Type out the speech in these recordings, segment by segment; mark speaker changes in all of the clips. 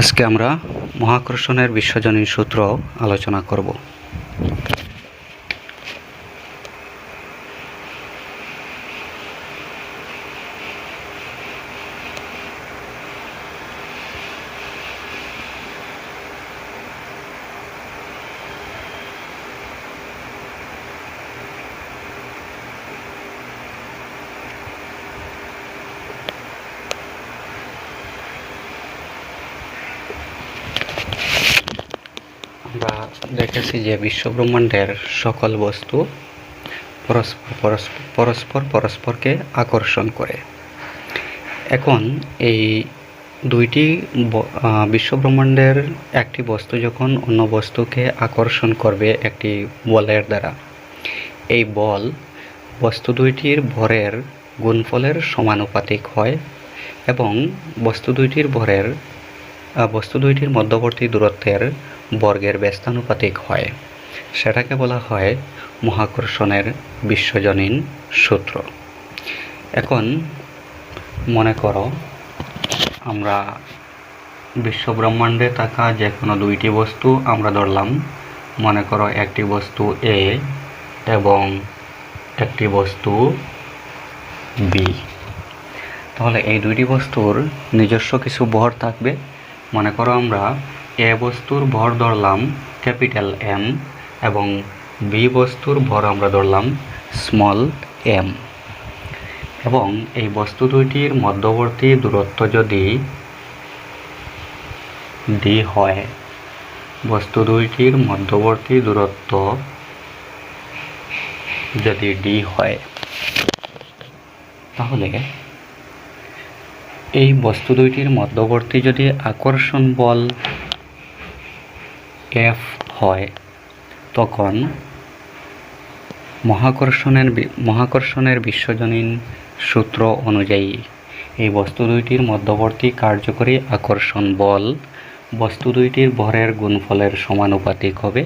Speaker 1: আজকে আমরা মহাকর্ষণের বিশ্বজনীন সূত্র আলোচনা করব। আমরা দেখেছি যে বিশ্বব্রহ্মাণ্ডের সকল বস্তু পরস্পরকে আকর্ষণ করে। এখন এই দুইটি বিশ্বব্রহ্মাণ্ডের একটি বস্তু যখন অন্য বস্তুকে আকর্ষণ করবে একটি বলের দ্বারা, এই বল বস্তু দুইটির ভরের গুণফলের সমানুপাতিক হয় এবং বস্তু দুইটির মধ্যবর্তী দূরত্বের বর্গের ব্যস্তানুপাতিক হয়। সেটাকে বলা হয় মহাকর্ষণের বিশ্বজনীন সূত্র। এখন মনে করো আমরা বিশ্বব্রহ্মাণ্ডে থাকা যে কোনো দুইটি বস্তু আমরা ধরলাম। মনে করো একটি বস্তু এ এবং একটি বস্তু বি। তাহলে এই দুইটি বস্তুর নিজস্ব কিছু ভর থাকবে। মনে করো আমরা এ বস্তুর ভর ধরলাম ক্যাপিটাল এম এবং বি বস্তুর ভর আমরা ধরলাম স্মল এম, এবং এই বস্তু দুইটির মধ্যবর্তী দূরত্ব যদি ডি হয়, বস্তু দুইটির মধ্যবর্তী দূরত্ব যদি ডি হয়, তাহলে এই বস্তু দুইটির মধ্যবর্তী যদি আকর্ষণ বল এফ হয়, তখন মহাকর্ষণের বিশ্বজনীন সূত্র অনুযায়ী এই বস্তু দুইটির মধ্যবর্তী কার্যকরী আকর্ষণ বল বস্তু দুইটির ভরের গুণফলের সমানুপাতিক হবে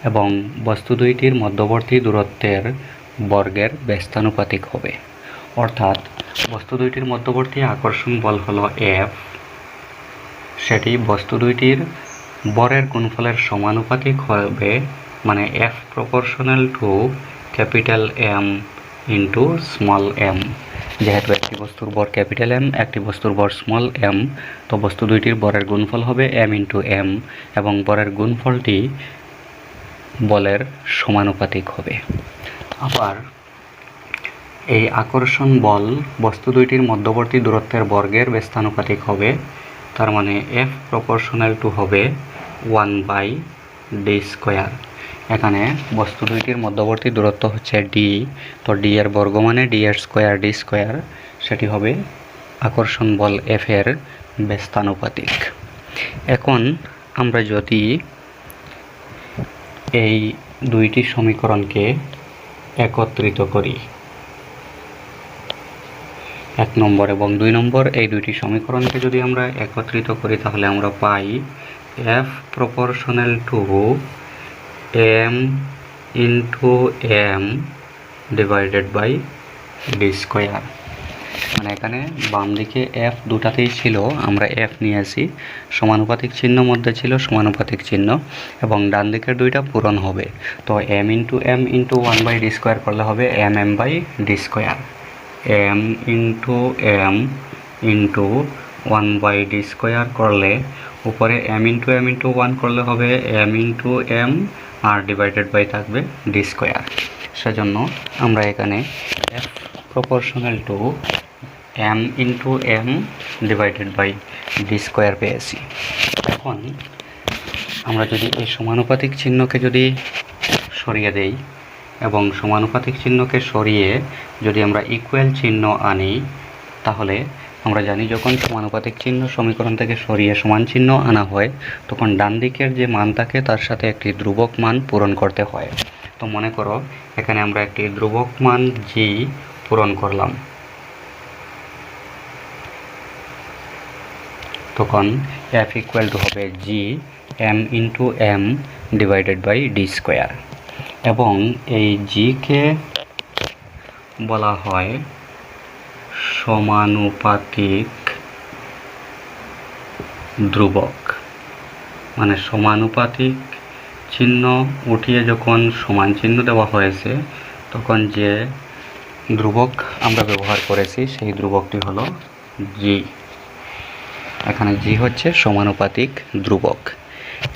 Speaker 1: এবং বস্তু দুইটির মধ্যবর্তী দূরত্বের বর্গের ব্যস্তানুপাতিক হবে। অর্থাৎ বস্তু দুইটির মধ্যবর্তী আকর্ষণ বল হলো এফ, সেটি বস্তু দুইটির ভরের গুণফলের সমানুপাতিক হবে, মানে F proportional to capital M into small M. যেহেতু একটি বস্তুর ভর ক্যাপিটাল এম, একটি বস্তুর ভর স্মল এম, তো বস্তু দুইটির ভরের গুণফল হবে এম ইন্টু এম এবং ভরের গুণফলটি বলের সমানুপাতিক হবে। আবার এই আকর্ষণ বল বস্তু দুইটির মধ্যবর্তী দূরত্বের বর্গের ব্যস্তানুপাতিক হবে। তার মানে এফ প্রপোর্শনাল টু হবে 1/d²। এখানে বস্তু দুইটির মধ্যবর্তী দূরত্ব হচ্ছে ডি, তো ডি এর বর্গ মানে ডি এর স্কোয়ার ডি স্কোয়ার, সেটি হবে আকর্ষণ বল এফ এর ব্যস্তানুপাতিক। এখন আমরা যদি এই দুইটি সমীকরণকে একত্রিত করি, 1 নম্বর এবং 2 নম্বর, এই দুইটি সমীকরণকে যদি আমরা একত্রিত করি, তাহলে আমরা পাই F proportional to M into M divided by d²। মানে এখানে বাম দিকে এফ দুটাতেই ছিল, আমরা এফ নিয়ে আসি, সমানুপাতিক চিহ্ন মধ্যে ছিল সমানুপাতিক চিহ্ন, এবং ডান দিকের দুইটা পূরণ হবে। তো M into M into 1/d² করলে হবে M M by d²। M into M into 1/d² করলে উপরে এম ইন্টু এম ইন্টু 1 করলে হবে এম ইন্টু এম আর ডিভাইডেড বাই থাকবে d²। সেজন্য আমরা এখানে F proportional to M into M divided by d² পেয়েছি। এখন আমরা যদি এই সমানুপাতিক চিহ্নকে যদি সরিয়ে দেই এবং সমানুপাতিক চিহ্নকে সরিয়ে যদি আমরা ইকুয়াল চিহ্ন আনি, তাহলে আমরা জানি যখন সমানুপাতিক চিহ্ন সমীকরণ থেকে সরিয়ে সমান চিহ্ন আনা হয়, তখন ডান দিকের যে মান থাকে তার সাথে একটি ধ্রুবক মান পূরণ করতে হয়। তো মনে করো এখানে আমরা একটি ধ্রুবক মান জি পূরণ করলাম, তখন এফ ইকুয়াল টু হবে G M into M divided by d²। এবং এই জিকে বলা হয় সমানুপাতিক ধ্রুবক, মানে সমানুপাতিক চিহ্ন উঠিয়ে যখন সমান চিহ্ন দেওয়া হয়েছে তখন যে ধ্রুবক আমরা ব্যবহার করেছি সেই ধ্রুবকটি হলো জি। এখানে জি হচ্ছে সমানুপাতিক ধ্রুবক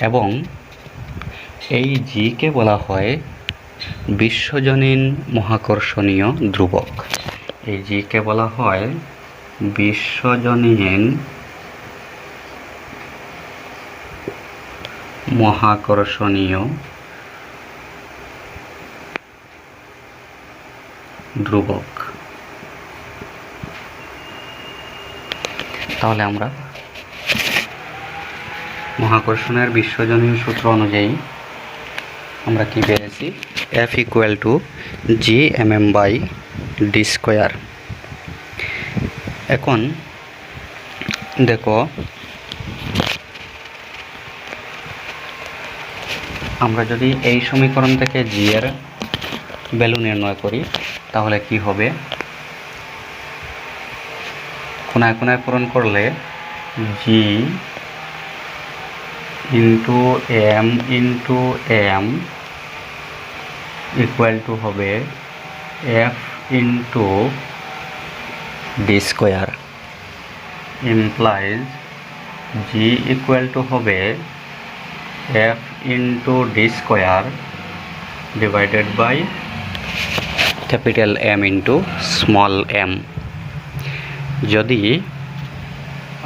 Speaker 1: এবং এই জিকে বলা হয় বিশ্বজনীন মহাকর্ষণীয় ধ্রুবক। এই জিকে বলা হয় বিশ্বজনীন মহাকর্ষণীয় ধ্রুবক। তাহলে আমরা মহাকর্ষণের বিশ্বজনীন সূত্র অনুযায়ী আমরা কি পেয়েছি? F equal to G mm by D square. এখন দেখো আমরা যদি এই সমীকরণ থেকে জি এর ভ্যালু নির্ণয় করি তাহলে কি হবে? কোনায় কোনায় পূরণ করলে G into M equal to হবে F into D square, implies G equal to হবে F into D square divided by capital M into small M. যদি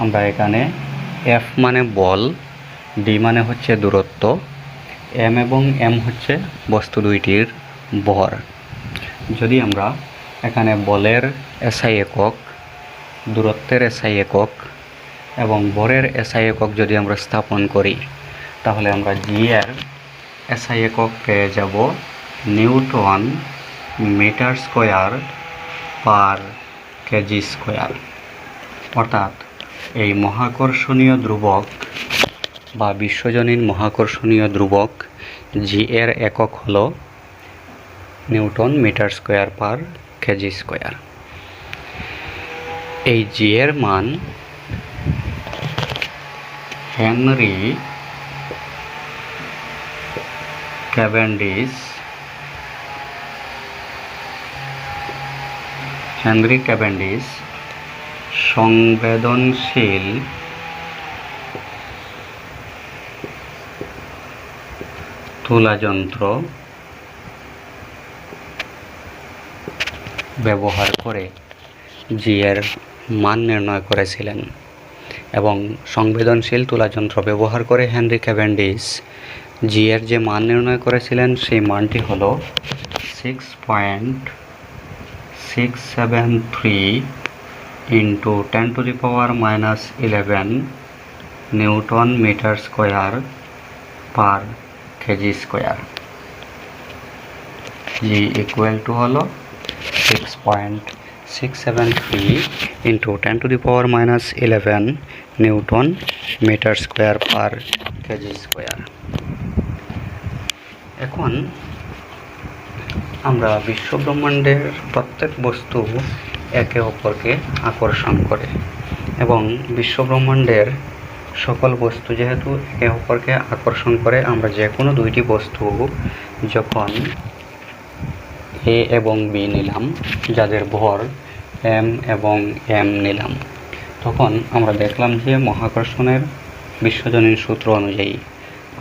Speaker 1: আমরা এখানে এফ মানে বল, ডি মানে হচ্ছে দূরত্ব, এম এবং এম হচ্ছে বস্তু দুইটির ভর। যদি আমরা এখানে বলের এসআই একক, দূরত্বের এসআই একক এবং ভরের এসআই একক যদি আমরা স্থাপন করি তাহলে আমরা জি এর এসআই একক পেয়ে যাব newton metre square per kg square. অর্থাৎ এই মহাকর্ষণীয় ধ্রুবক বা বিশ্বজনীন মহাকর্ষণীয় ধ্রুবক জি এর একক হল newton metre square per kg square. এই জি এর মান হেনরি ক্যাভেন্ডিশ সংবেদনশীল তুলাযন্ত্র ব্যবহার করে জি এর মান নির্ণয় করেছিলেন এবং সংবেদনশীল তুলাযন্ত্র ব্যবহার করে হেনরি ক্যাভেন্ডিশ জি এর যে মান নির্ণয় করেছিলেন সেই মানটি হল 6.673 into 10⁻⁻11 newton metre square per kg square. G equal to হলো 6.673 into 10⁻⁻11 newton metre square per kg square. এখন আমরা বিশ্বব্রহ্মাণ্ডের প্রত্যেক বস্তু একে অপরকে আকর্ষণ করে এবং বিশ্বব্রহ্মাণ্ডের সকল বস্তু যেহেতু একে অপরকে আকর্ষণ করে, আমরা যে কোনো দুইটি বস্তু যখন এ এবং বি নিলাম যাদের ভর এম এবং এম নিলাম, তখন আমরা দেখলাম যে মহাকর্ষণের বিশ্বজনীন সূত্র অনুযায়ী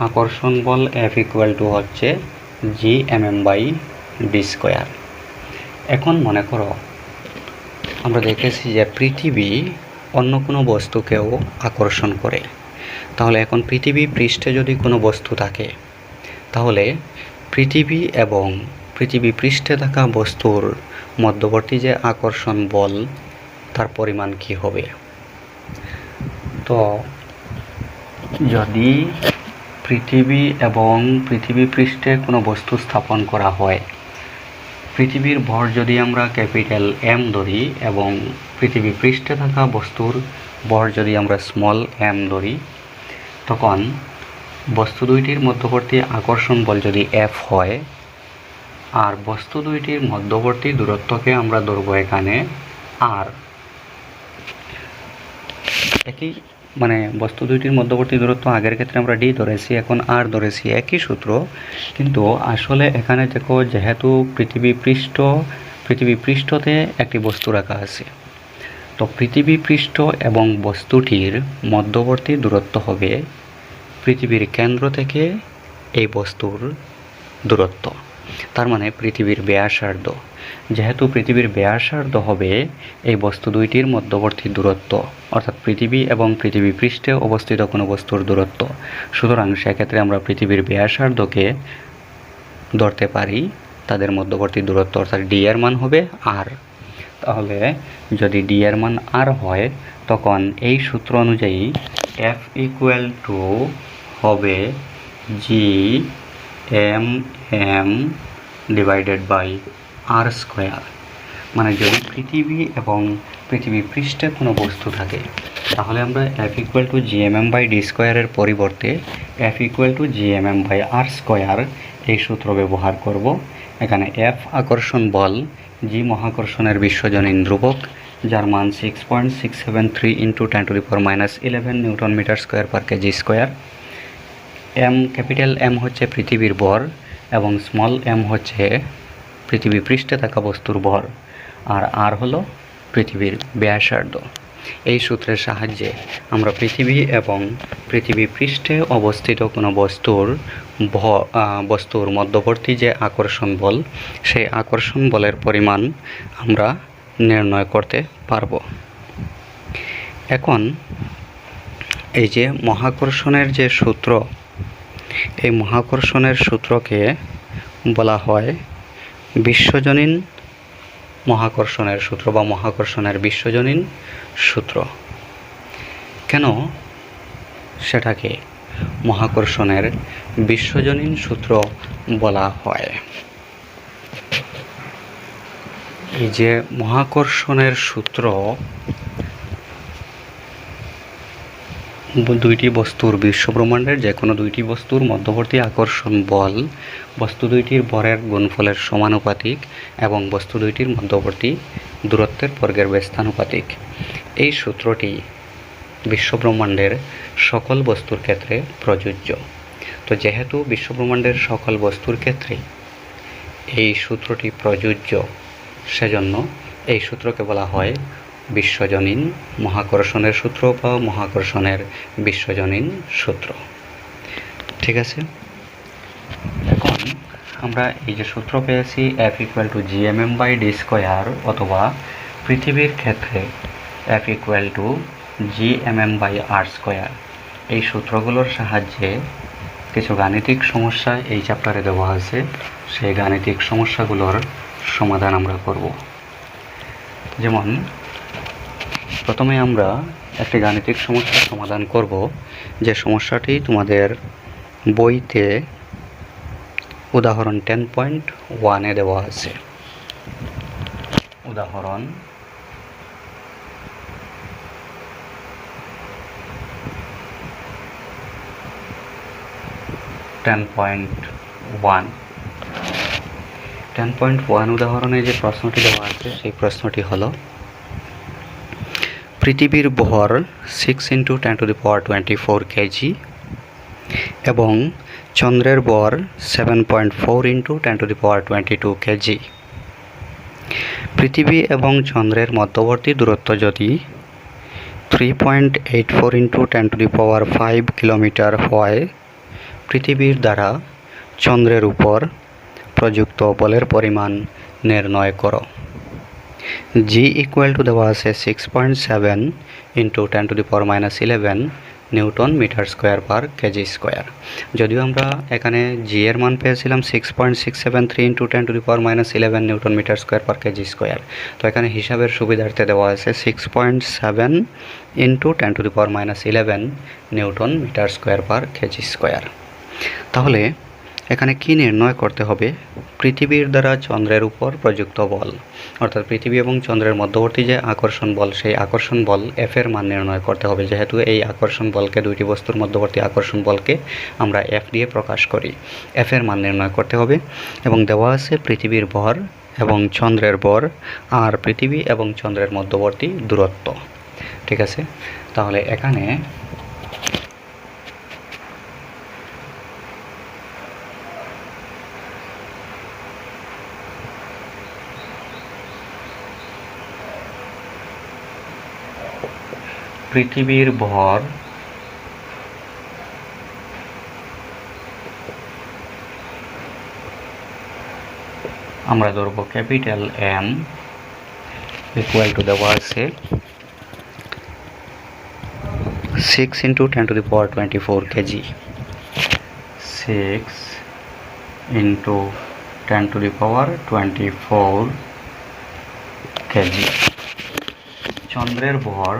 Speaker 1: আকর্ষণ বল এফ ইকুয়াল টু হচ্ছে G M M by D square. এখন মনে করো আমরা দেখেছি যে পৃথিবী অন্য কোনো বস্তুকেও আকর্ষণ করে, তাহলে এখন পৃথিবী পৃষ্ঠে যদি কোনো বস্তু থাকে তাহলে পৃথিবী এবং পৃথিবী পৃষ্ঠে থাকা বস্তুর মধ্যবর্তী যে আকর্ষণ বল তার পরিমাণ কি হবে? তো যদি পৃথিবী এবং পৃথিবী পৃষ্ঠে কোনো বস্তু স্থাপন করা হয়, পৃথিবীর ভর যদি আমরা ক্যাপিটাল এম ধরি এবং পৃথিবী পৃষ্ঠে থাকা বস্তুর ভর যদি আমরা স্মল এম ধরি, তখন বস্তু দুইটির মধ্যবর্তী আকর্ষণ বল যদি এফ হয় আর বস্তু দুইটির মধ্যবর্তী দূরত্বকে আমরা ধরব এখানে আর। মানে বস্তু দুইটির মধ্যবর্তী দূরত্ব আগের ক্ষেত্রে আমরা ডি ধরেছি, এখন আর ধরেছি, একই সূত্র। কিন্তু আসলে এখানে দেখো, যেহেতু পৃথিবী পৃষ্ঠতে একটি বস্তু রাখা আছে, তো পৃথিবী পৃষ্ঠ এবং বস্তুটির মধ্যবর্তী দূরত্ব হবে পৃথিবীর কেন্দ্র থেকে এই বস্তুর দূরত্ব, তার মানে পৃথিবীর ব্যাসার্ধ। যেহেতু পৃথিবীর ব্যাসার্ধ হবে এই বস্তু দুইটির মধ্যবর্তী দূরত্ব, অর্থাৎ পৃথিবী এবং পৃথিবী পৃষ্ঠে অবস্থিত কোনো বস্তুর দূরত্ব, সুতরাং সেক্ষেত্রে আমরা পৃথিবীর ব্যাসার্ধকে ধরতে পারি তাদের মধ্যবর্তী দূরত্ব, অর্থাৎ ডি এর মান হবে আর। তাহলে যদি ডি এর মান আর হয়, তখন এই সূত্র অনুযায়ী এফ ইকুয়াল টু হবে G M M divided by R square. মানে যদি পৃথিবী এবং পৃথিবী পৃষ্ঠে কোনো বস্তু থাকে, তাহলে আমরা F equal to G M M by D স্কোয়ারের পরিবর্তে F equal to G M M by R square এই সূত্র ব্যবহার করব। এখানে এফ আকর্ষণ বল, জি মহাকর্ষণের বিশ্বজনীন ধ্রুবক, যার মান 6.673 into 10⁻11 newton metre square per kg square. M, capital M হচ্ছে পৃথিবীর ভর এবং স্মল এম হচ্ছে পৃথিবী পৃষ্ঠে থাকা বস্তুর ভর, আর আর হলো পৃথিবীর ব্যাসার্ধ। এই সূত্রের সাহায্যে আমরা পৃথিবী এবং পৃথিবী পৃষ্ঠে অবস্থিত কোনো বস্তুর মধ্যবর্তী যে আকর্ষণ বল, সেই আকর্ষণ বলের পরিমাণ আমরা নির্ণয় করতে পারব। এখন এই যে মহাকর্ষণের যে সূত্র, এই মহাকর্ষণের সূত্রকে বলা হয় বিশ্বজনীন মহাকর্ষণের সূত্র বা মহাকর্ষণের বিশ্বজনীন সূত্র। কেন সেটাকে মহাকর্ষণের বিশ্বজনীন সূত্র বলা হয়? এই যে মহাকর্ষণের সূত্র দুইটি বস্তুর, বিশ্বব্রহ্মাণ্ডের যে কোনো দুইটি বস্তুর মধ্যবর্তী আকর্ষণ বল বস্তু দুইটির ভরের গুণফলের সমানুপাতিক এবং বস্তু দুইটির মধ্যবর্তী দূরত্বের বর্গের ব্যস্তানুপাতিক। এই সূত্রটি বিশ্বব্রহ্মাণ্ডের সকল বস্তুর ক্ষেত্রে প্রযোজ্য। তো যেহেতু বিশ্বব্রহ্মাণ্ডের সকল বস্তুর ক্ষেত্রে এই সূত্রটি প্রযোজ্য, সেজন্য এই সূত্রকে বলা হয় বিশ্বজনীন মহাকর্ষণের সূত্র বা মহাকর্ষণের বিশ্বজনীন সূত্র। ঠিক আছে, এখন আমরা এই যে সূত্র পেয়েছি F equal to G M M by D square, অথবা পৃথিবীর ক্ষেত্রে F equal to G M M by R square, এই সূত্রগুলোর সাহায্যে কিছু গাণিতিক সমস্যা এই চ্যাপ্টারে দেওয়া আছে। সেই গাণিতিক সমস্যাগুলোর সমাধান আমরা করব। যেমন প্রথমে আমরা একটি গাণিতিক সমস্যার সমাধান করব, যে সমস্যাটি তোমাদের বইতে উদাহরণ 10.1-এ দেওয়া আছে। উদাহরণ 10.1 উদাহরণে যে প্রশ্নটি দেওয়া আছে, সেই প্রশ্নটি হলো পৃথিবীর ভর 6 × 10⁻24 কেজি এবং চন্দ্রের ভর 7.4 × 10⁻22 কেজি। পৃথিবী এবং চন্দ্রের মধ্যবর্তী দূরত্ব যদি 3.84 × 10⁵ কিলোমিটার হয়, পৃথিবীর দ্বারা চন্দ্রের উপর প্রযুক্ত বলের পরিমাণ নির্ণয় করো। জি ইকুয়াল টু দেওয়া আছে 6.7 × 10⁻11 newton metre square per kg square. যদিও আমরা এখানে জি এর মান পেয়েছিলাম 6.673 × 10⁻11 newton metre square per kg square, তো এখানে হিসাবের সুবিধার্থে দেওয়া আছে 6.7 × 10⁻11 newton metre square per kg square. তাহলে এখানে কি নির্ণয় করতে হবে? পৃথিবীর দ্বারা চন্দ্রের উপর প্রযুক্ত বল, অর্থাৎ পৃথিবী এবং চন্দ্রের মধ্যবর্তী যে আকর্ষণ বল, সেই আকর্ষণ বল এফ এর মান নির্ণয় করতে হবে। যেহেতু এই আকর্ষণ বলকে, দুইটি বস্তুর মধ্যবর্তী আকর্ষণ বলকে আমরা এফ দিয়ে প্রকাশ করি, এফ এর মান নির্ণয় করতে হবে। এবং দেওয়া আছে পৃথিবীর ভর এবং চন্দ্রের ভর আর পৃথিবী এবং চন্দ্রের মধ্যবর্তী দূরত্ব। ঠিক আছে, তাহলে এখানে পৃথিবীর ভর আমরা ধরব ক্যাপিটাল এম ইকুয়াল টু দেওয়া আছে 6 ইন্টু 10⁻24 কেজি। 6 into 10⁻24 KG. চন্দ্রের ভর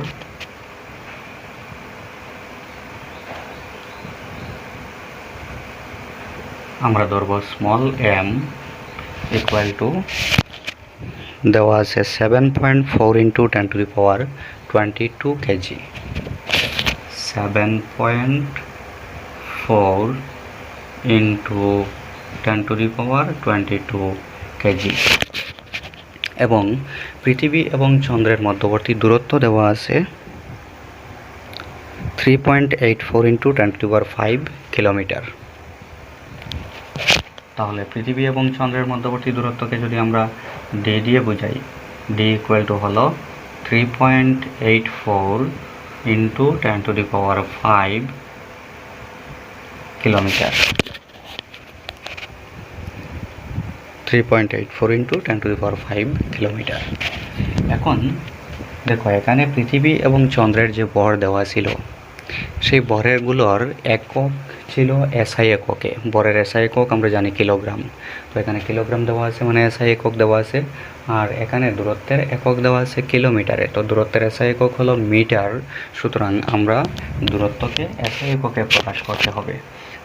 Speaker 1: আমরা ধরব স্মল এম ইকুয়াল টু দেওয়া আছে 7.4 ইন্টু 10⁻22 কেজি। 7.4 into 10⁻22 KG. এবং পৃথিবী এবং চন্দ্রের মধ্যবর্তী দূরত্ব দেওয়া আছে 3.84 ইন্টু 10⁵ কিলোমিটার। তাহলে পৃথিবী এবং চন্দ্রের মধ্যবর্তী দূরত্বকে যদি আমরা ডি দিয়ে বোঝাই, ডি ইকুয়াল টু হলো 3.84 ইন্টু 10⁵ কিলোমিটার। 3.84 into 10⁵ kilometre. এখন দেখো, এখানে পৃথিবী এবং চন্দ্রের যে ভর দেওয়া ছিল, সেই ভরেরগুলোর একক ছিল এসআই এককে। ভরের এসআই একক আমরা জানি কিলোগ্রাম। তো এখানে কিলোগ্রাম দেওয়া আছে, মানে এসআই একক দেওয়া আছে। আর এখানে দূরত্বের একক দেওয়া আছে কিলোমিটারে। তো দূরত্বের এসআই একক হলো মিটার। সুতরাং আমরা দূরত্বকে এসআই এককে প্রকাশ করতে হবে।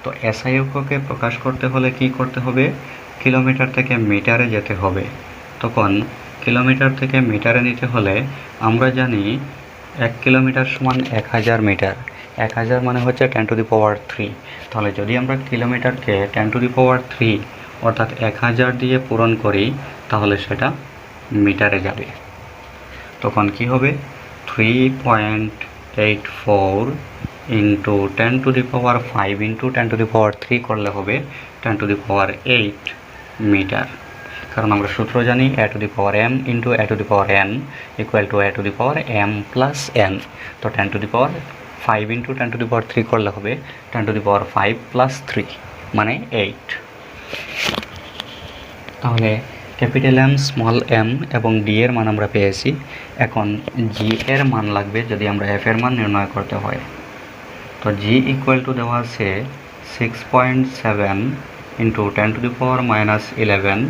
Speaker 1: তো এসআই এককে প্রকাশ করতে হলে কি করতে হবে? কিলোমিটার থেকে মিটারে যেতে হবে। তখন কিলোমিটার থেকে মিটারে নিতে হলে আমরা জানি 1 কিলোমিটার সমান 1000 মিটার। 1000 মানে হচ্ছে 10⁻3। তাহলে যদি আমরা কিলোমিটারকে 10⁻3 অর্থাৎ 1000 দিয়ে পূরণ করি, তাহলে সেটা মিটারে যাবে। তখন কি হবে? 3.84 ইন্টু 10⁵ ইন্টু 10⁻3 করলে হবে 10⁸ মিটার। কারণ আমরা সূত্র জানি a⁴m into a⁴n equal to a⁴m plus n। তো 10⁵ ইন্টু 10⁻3 করলে হবে 10⁵ প্লাস 3 মানে 8। তাহলে ক্যাপিটাল এম, স্মল এম এবং ডি এর মান আমরা পেয়েছি। এখন জি এর মান লাগবে যদি আমরা এফ এর মান নির্ণয় করতে হয়। তো জি ইকুয়াল টু দেওয়া আছে 6.7 into 10⁻11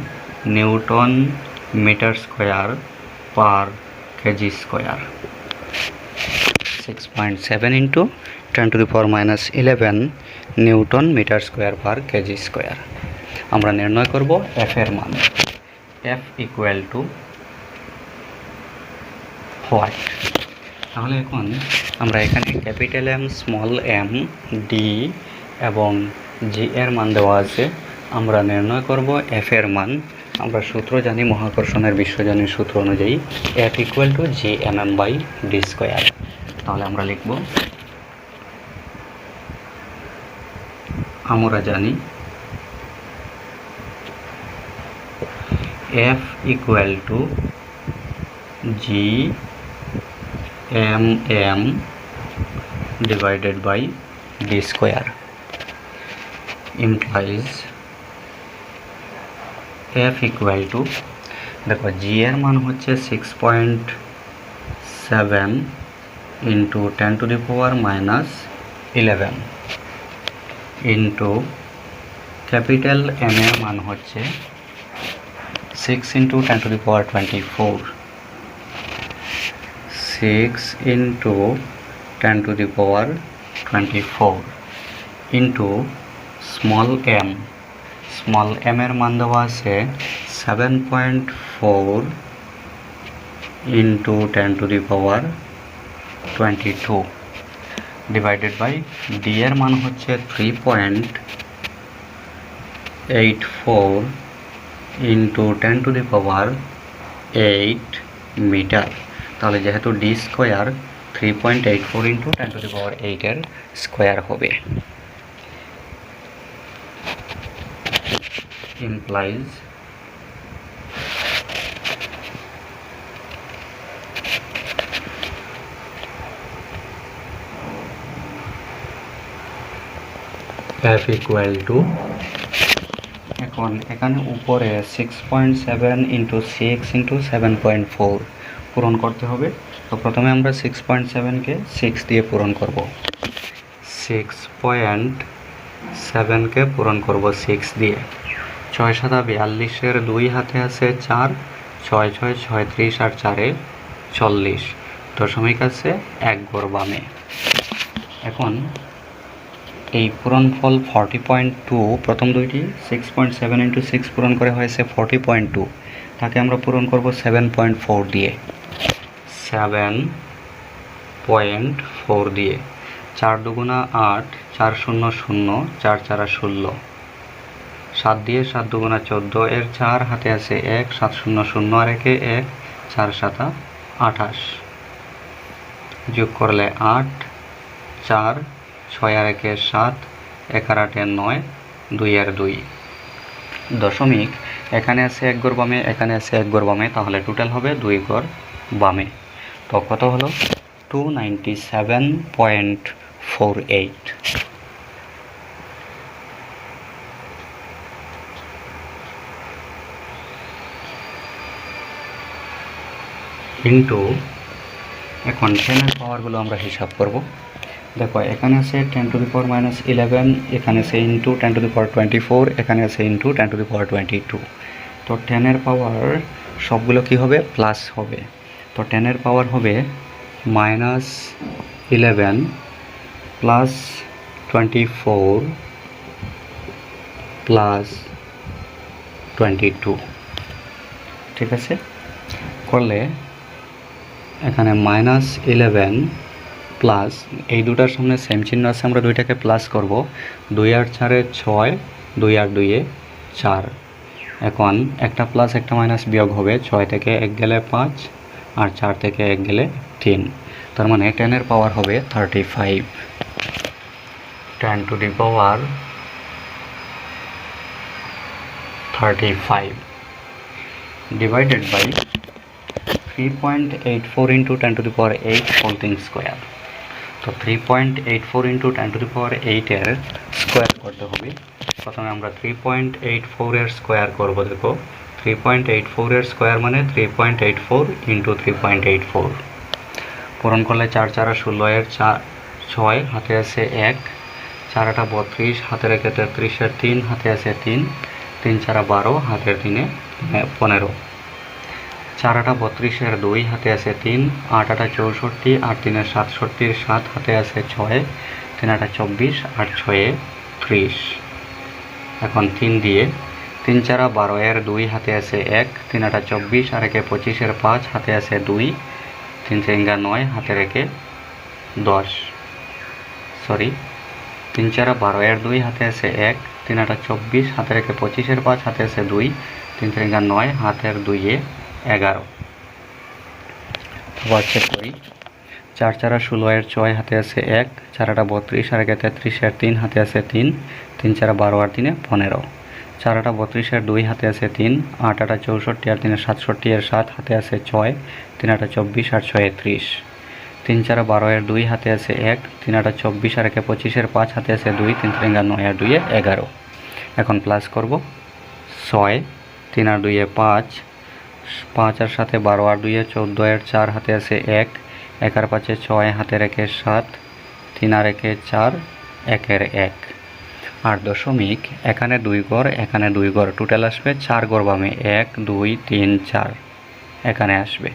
Speaker 1: newton metre square per kg square. 6.7 into 10⁻11 newton metre square per kg square. আমরা নির্ণয় করব এফ এর মান। F equal to what? তাহলে এখন আমরা এখানে capital M, small M, D এবং জি এর মান দেওয়া আছে। আমরা নির্ণয় করব এফ এর মান। আমরা সূত্র জানি, মহাকর্ষণের বিশ্বজনীন সূত্র অনুযায়ী F equal to G M M by D square. তাহলে আমরা লিখব, আমরা জানি F equal to G M M divided by D square implies F equal to, দেখো জি এর মান হচ্ছে 6.7 ইন্টু 10⁻11 ইন্টু ক্যাপিটাল এম এর মান হচ্ছে 6 into 10⁻24, 6 into 10⁻24 into small M. Small M এর মান দেওয়া আছে 7.4 ইন্টু 10⁻22 ডিভাইডেড বাই ডি এর মান হচ্ছে 3.84 ইন্টু 10⁸ মিটার। তাহলে যেহেতু ডি স্কোয়ার 3.84 ইন্টু 10⁸ এর স্কোয়ার হবে। implies f ইকুয়াল টু, এখন এখানে উপরে 6.7 ইন্টু 6 ইন্টু 7.4 পূরণ করতে হবে। তো প্রথমে আমরা 6.7কে 6 দিয়ে পূরণ করব, 6.7কে পূরণ করব 6 দিয়ে। 6 7 42-এর 2 হাতে আছে 4, 6 6 36 আর 4-এ 40, দশমিক আছে 1 গড় বামে। এখন এই পূরণফল 40.2, প্রথম দুইটি 6.7 ইন্টু 6 পূরণ করে হয়েছে 40.2, তাকে আমরা পূরণ করব 7.4 দিয়ে, 7.4 দিয়ে। 4 দুগুণা 8, 4 0 0, 4 4 16, 7 দিয়ে 7 দুগুণা 14, এর 4 হাতে আছে 1, 7 0 0 আর 1 1, 4 7 28, যোগ করলে 8, 4 6 আর 1 7, 1 আর 8 9, 2 আর 2, দশমিক। এখানে আছে 1 গড় বামে, এখানে আছে 1 গড় বামে, তাহলে টোটাল হবে 2 গড় বামে। তো কত হলো? 297.48 ইন্টু, এখন 10-এর পাওয়ারগুলো আমরা হিসাব করব। দেখো এখানে আছে 10 টু দি পাওয়ার মাইনাস 11, এখানে আছে ইন্টু 10 টু দি পাওয়ার 24, এখানে আছে ইন্টু 10 টু দি পাওয়ার 22। তো 10-এর পাওয়ার সবগুলো কি হবে? প্লাস হবে। তো 10-এর পাওয়ার হবে মাইনাস 11 প্লাস 24 প্লাস 22, ঠিক আছে? করলে এখানে মাইনাস 11 প্লাস, এই দুটার সামনে সেম চিহ্ন আছে, আমরা দুইটাকে প্লাস করব। 2 আর 4-এ 6, 2 আর 2-এ 4। এখন একটা প্লাস একটা মাইনাস বিয়োগ হবে, 6 থেকে 1 গেলে 5 আর 4 থেকে 1 গেলে 3, তার মানে 10-এর পাওয়ার হবে 35। 10 to the power 35 divided by 3.84 into 10 to the power 8 whole thing square. তো 3.84 ইন্টু 10 টু দি পাওয়ার 8-এর স্কোয়ার করতে হবে। প্রথমে আমরা 3.84-এর স্কোয়ার করব। দেখো 3.84-এর স্কোয়ার মানে 3.84 ইন্টু 3.84, পূরণ করলে 4 4 16, এর 4 6 হাতে আছে 1, 4 8 32, হাতে রেখে 33-এর 3 হাতে আছে 3, 3 4 12, হাতের 3-এ 15, 4 8 32-এর 2 হাতে আছে 3, 8 8 64, 8 3 67, 7 হাতে আছে 6, 3 8 24, 8 6 30। এখন 3 দিয়ে 3 4 12, এর 2 হাতে আছে 1, 3 8 24 আর 1 25, এর 5 হাতে আছে 2, 3 4 9, হাতে রেখে 10, সরি 3 4 12, এর 2 হাতে আছে 1, 3 8 24, হাতে রেখে 25, এর 5 হাতে আছে 2, 3 4 9, হাতের 2-এ 11। আবার চেক করি, 4 4 16, এর 6 হাতে আছে 1, 4 8 32 আর 1 33, এর 3 হাতে আছে 3, 3 4 12 আর 3-এ 15, 4 8 32, এর 2 হাতে আছে 3, 8 8 64 আর 3 67, এর 7 হাতে আছে 6, 3 8 24 আর 6 30, 3 4 12, এর 2 হাতে আছে 1, 3 8 24 আর 1 25, এর 5 হাতে আছে 2, 3 3 9 আর 2-এ 11। এখন প্লাস করব, 6, 3 আর 2-এ 5, 5 আর 7-এ 12 আর 2-এ 14, এর 4 হাতে আছে 1, 1 আর 5-এ 6, হাতে রেখে 7, 3 আর 1-এ 4, 1 এর 1, আর দশমিক। এখানে 2 গড়, এখানে 2 গড়, টোটাল আসবে 4 গড় বামে, 1 2 3 4 এখানে আসবে,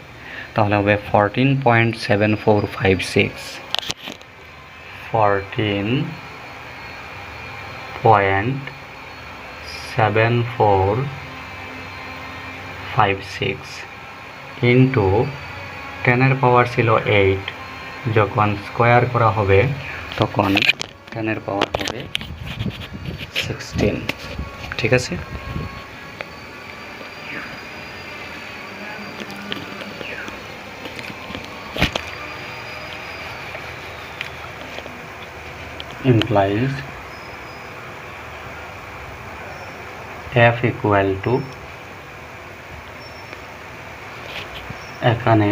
Speaker 1: তাহলে হবে 14.7456, 14.7456 ইন্টু 10-এর পাওয়ার ছিল 8, যখন স্কোয়ার করা হবে তখন 10-এর পাওয়ার হবে 16, ঠিক আছে? implies f equal to, এখানে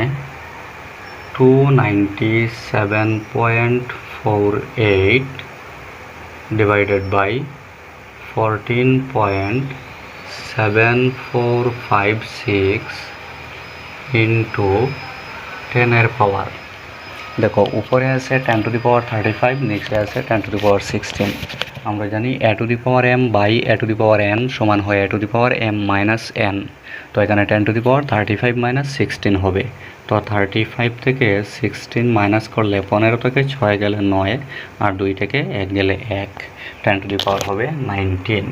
Speaker 1: 297.48 ডিভাইডেড বাই 14.7456 ইন্টু 10 এর পাওয়ার, দেখো উপরে আছে 10⁻35, নিচে আছে 10⁻16। আমরা জানি a⁻m বাই a⁻n সমান হয় a⁻m মাইনাস n। তো এখানে 10⁻35 মাইনাস 16 হবে। তো 35 থেকে 16 মাইনাস করলে 15 থেকে 6 গেলে 9, আর 2 থেকে 1 গেলে 1, 10⁻ হবে 19।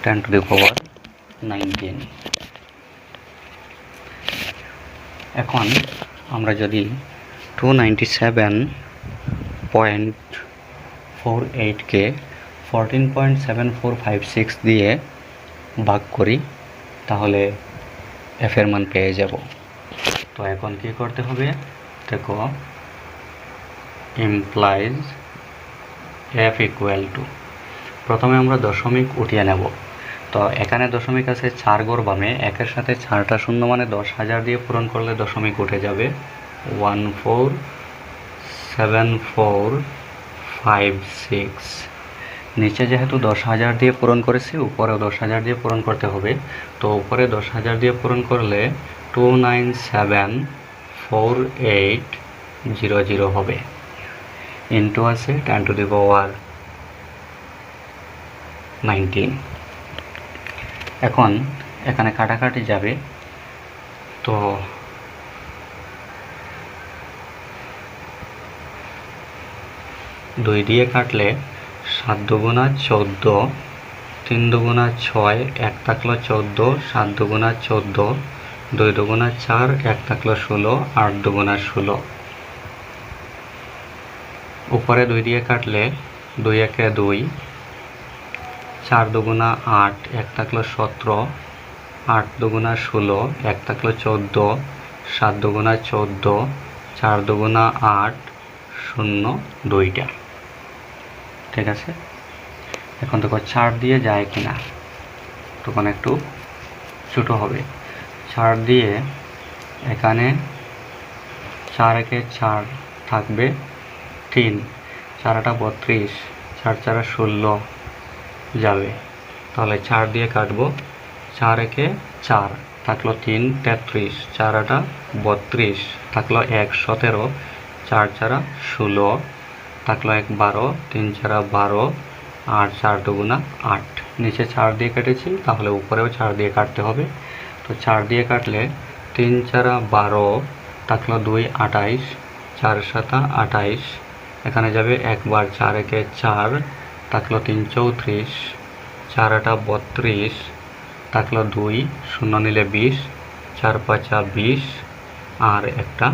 Speaker 1: 10⁻19। এখন আমরা যদি 297.48কে 14.7456 দিয়ে ভাগ করি তাহলে f এর মান পেয়ে যাব। তো এখন কি করতে হবে, দেখো ইমপ্লাইজ f ইকুয়াল টু, প্রথমে আমরা দশমিক উঠিয়ে নেব। তো এখানে দশমিক আছে 4 ঘর বামে, একের সাথে 4টা শূন্য মানে 10,000 দিয়ে পূরণ করলে দশমিক উঠে যাবে 147456। নিচে যেহেতু 10,000 দিয়ে পূরণ করেছি, উপরেও 10,000 দিয়ে পূরণ করতে হবে। তো উপরে 10,000 দিয়ে পূরণ করলে 2974800 হবে, ইন্টু আছে 10⁻19। এখন এখানে কাটাকাটি যাবে, তো 2 দিয়ে কাটলে 7 দুগুণা 14, 3 দুগুণা 6, 1 থাকলো 14, 7 দুগুণা 14, 2 দুগুণা 4, 1 থাকলো 16, 8 দুগুণা 16। উপরে 2 দিয়ে কাটলে 2 একে 2, 4 দুগুণা 8, 1 থাকলো 17, 8 দুগুণা 16, 1 থাকলো 14, 7 দুগুণা 14, 4 দুগুণা 8, 0 2টা। ঠিক আছে, এখন দেখো 4 দিয়ে যায় কিনা, তখন একটু ছোটো হবে। 4 দিয়ে এখানে 4 একে 4 থাকবে 3, 4টা 32, 4 4 16 যাবে, তাহলে 4 দিয়ে কাটবো। 4 একে 4 থাকলো 3 33, 4টা 32 থাকলো 1 17, 4 4 16 থাকলো 1 12, 3 4 12, আর 4 দুগুণা 8। নিচে 4 দিয়ে কেটেছি, তাহলে উপরেও 4 দিয়ে কাটতে হবে। তো 4 দিয়ে কাটলে 3 4 12 থাকলো 2 28, 4 7 28, এখানে যাবে একবার 4 একে 4 থাকলো 3 34, 4 8 32 থাকলো 2, 0 নিলে 20, 4 5 20, আর একটা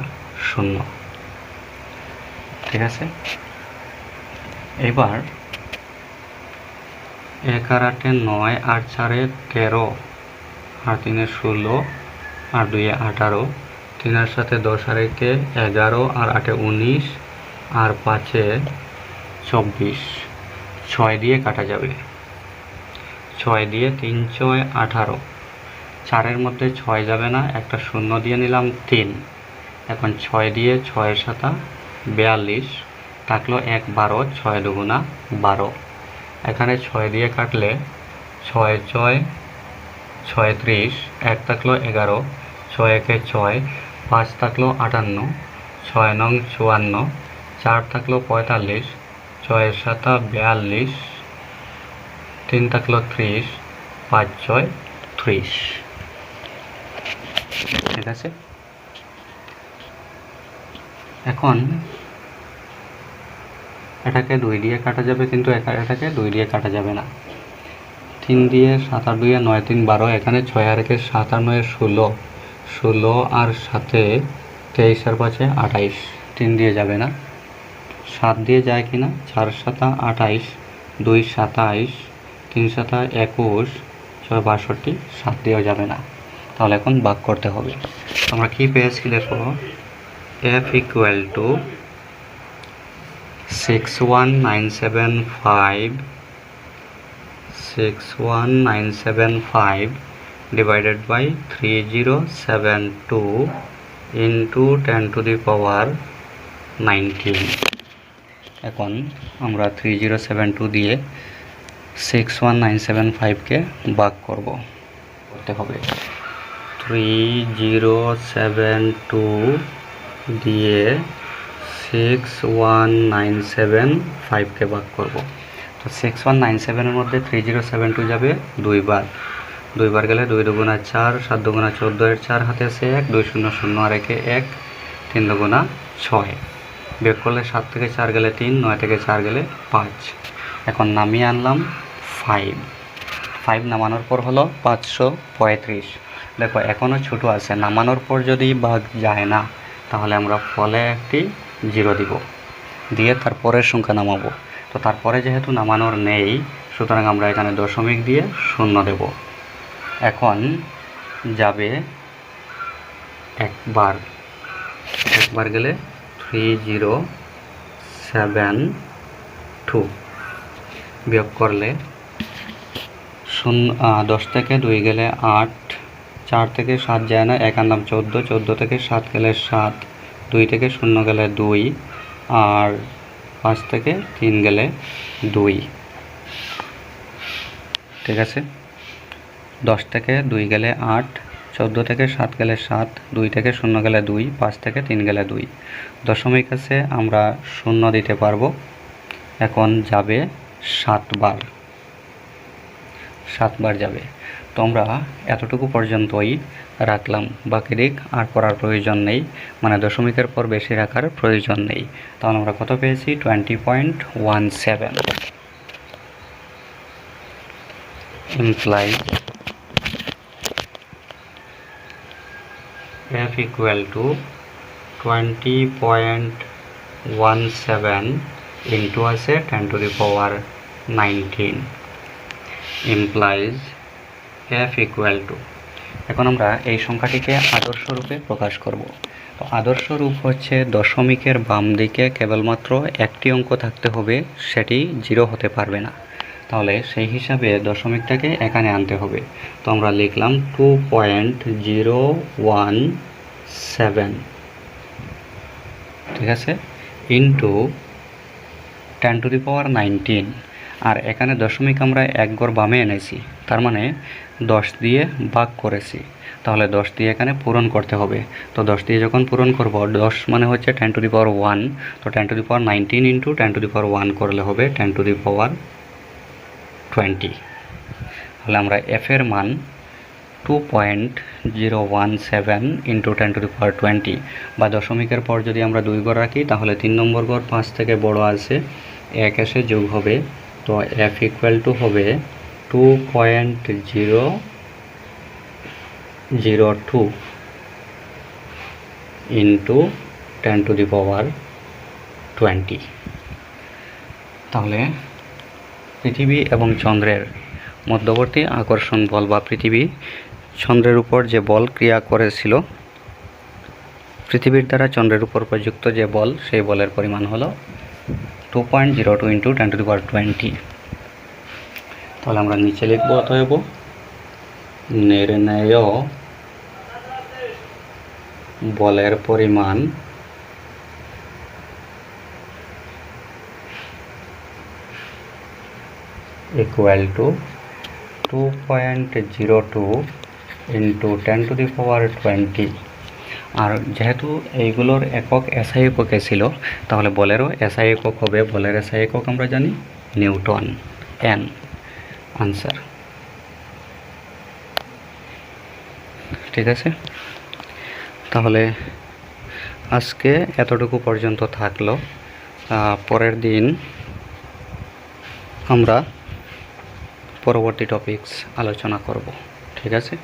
Speaker 1: 0। ঠিক আছে, এবার 1 আর 8 9, আর 4 13, আর 3 16, আর 2 18, 3 এর সাথে 10 আর 1 11, আর 8 19, আর 5 24। 6 দিয়ে কাটা যাবে, 6 দিয়ে 3 6 18, 4-এর মধ্যে 6 যাবে না, একটা 0 দিয়ে নিলাম 3। এখন 6 দিয়ে 6-এর সাথে 42 থাকলো 1 12, 6 দুগুণা 12। এখানে 6 দিয়ে কাটলে 6 6 36, 1 থাকলো 11, 6 একে 6, 5 থাকলো 58, 6 নং 54, 4 থাকলো 45, 6 7 42, 3 থাকলো 30, 5 6 30। ঠিক আছে, এখন এটাকে 2 দিয়ে কাটা যাবে, কিন্তু এটাকে 2 দিয়ে কাটা যাবে না। 3 দিয়ে 7 আর 2 9 3 12, এখানে 6 আর 1 7 আর 9 16, 16 আর 7 23 আর 5 28, 3 দিয়ে যাবে না। 7 দিয়ে যায় কিনা, 4 7 28, 2 27, 3 7 21, 6 62, 7 দিয়েও যাবে না। তাহলে এখন ভাগ করতে হবে। আমরা কি পেয়েছি দেখো, f equal to 61975 divided by 3072 into 10⁻19। এখন আমরা 3072 দিয়ে 61975কে ভাগ করতে হবে। 3072 দিয়ে 61975কে ভাগ করব। তো 6197 এর মধ্যে 3072 যাবে দুইবার গেলে 2 দুগুণা 4, 7 দুগুণা 14, এর 4 হাতে আছে 1, 2 শূন্য শূন্য আর 1 1, 3 দুগুণা 6, বিয়োগ করলে 7 থেকে 4 গেলে 3, 9 থেকে 4 গেলে 5। এখন নামিয়ে আনলাম 5 নামানোর পর হলো 535। দেখো এখনও ছোটো আছে, নামানোর পর যদি ভাগ যায় না তাহলে আমরা ফলে একটি 0 দিব, দিয়ে তারপরের সংখ্যা নামাবো। তো তারপরে যেহেতু নামানোর নেই, সুতরাং আমরা এখানে দশমিক দিয়ে 0 দেব। এখন যাবে একবার গেলে 3072, বিয়োগ করলে 10 থেকে 2 গেলে 8, 4 থেকে 7 যায় না, 1 আনলাম 14, 14 থেকে 7 গেলে 7, 2 থেকে 0 গেলে 2, আর 5 থেকে 3 গেলে 2। ঠিক আছে, 10 থেকে 2 গেলে 8, 14 থেকে 7 গেলে 7, 2 থেকে 0 গেলে 2, 5 থেকে 3 গেলে 2। দশমিক আছে, আমরা 0 দিতে পারবো। এখন যাবে 7 বার যাবে। তো আমরা এতটুকু পর্যন্তই রাখলাম, বাকি দিক আর করার প্রয়োজন নেই, মানে দশমিকের পর বেশি রাখার প্রয়োজন নেই। তাহলে আমরা কত পেয়েছি? 20.17 implies f equal to 20.17 into আছে 10 to the power 19 implies f equal to। এখন আমরা এই সংখ্যাটিকে আদর্শ রূপে প্রকাশ করব। তো আদর্শ রূপ হচ্ছে দশমিকের বাম দিকে কেবলমাত্র একটি অঙ্ক থাকতে হবে, সেটি 0 হতে পারবে না। তাহলে সেই হিসাবে দশমিকটাকে এখানে আনতে হবে। তো আমরা লিখলাম 2.017, ঠিক আছে, ইন্টু 10 to the power 19। আর এখানে দশমিক আমরা এক ঘর বামে এনেছি, তার মানে 10 দিয়ে ভাগ করেছি, তাহলে 10 দিয়ে এখানে পূরণ করতে হবে। তো 10 দিয়ে যখন পূরণ করব, 10 মানে হচ্ছে 10 to the power 1, তো 10 to the power 19 into 10 to the power 1 করলে হবে 10 to the power 20। তাহলে আমরা f এর মান 2.017 ইন্টু 10 to the power 20, বা দশমিকের পর যদি আমরা 2 ঘর রাখি তাহলে 3 নম্বর ঘর 5 থেকে বড় আছে, 1 এসে যোগ হবে। তো f ইকুয়াল টু হবে 2.002 ইন্টু 10 to the power 20। তাহলে পৃথিবী এবং চন্দ্রের মধ্যবর্তী আকর্ষণ বল, বা পৃথিবী চন্দ্রের উপর যে বল ক্রিয়া করেছিল, পৃথিবীর দ্বারা চন্দ্রের উপর প্রযুক্ত যে বল, সেই বলের পরিমাণ হলো 2.02 ইন্টু 10 to the power 20। তাহলে আমরা নিচে লিখব, অতএব নির্ণেয় বলের পরিমাণ equal to 2.02 into 10 to the power 20। আর যেহেতু এইগুলোর একক এসআই এককে ছিল, তাহলে বলেরও এসআই একক হবে। বলের এসআই একক আমরা জানি নিউটন, এন। আনসার, ঠিক আছে। তাহলে আজকে এতটুকু পর্যন্ত থাকলো, পরের দিন আমরা পরবর্তী টপিকস আলোচনা করব, ঠিক আছে।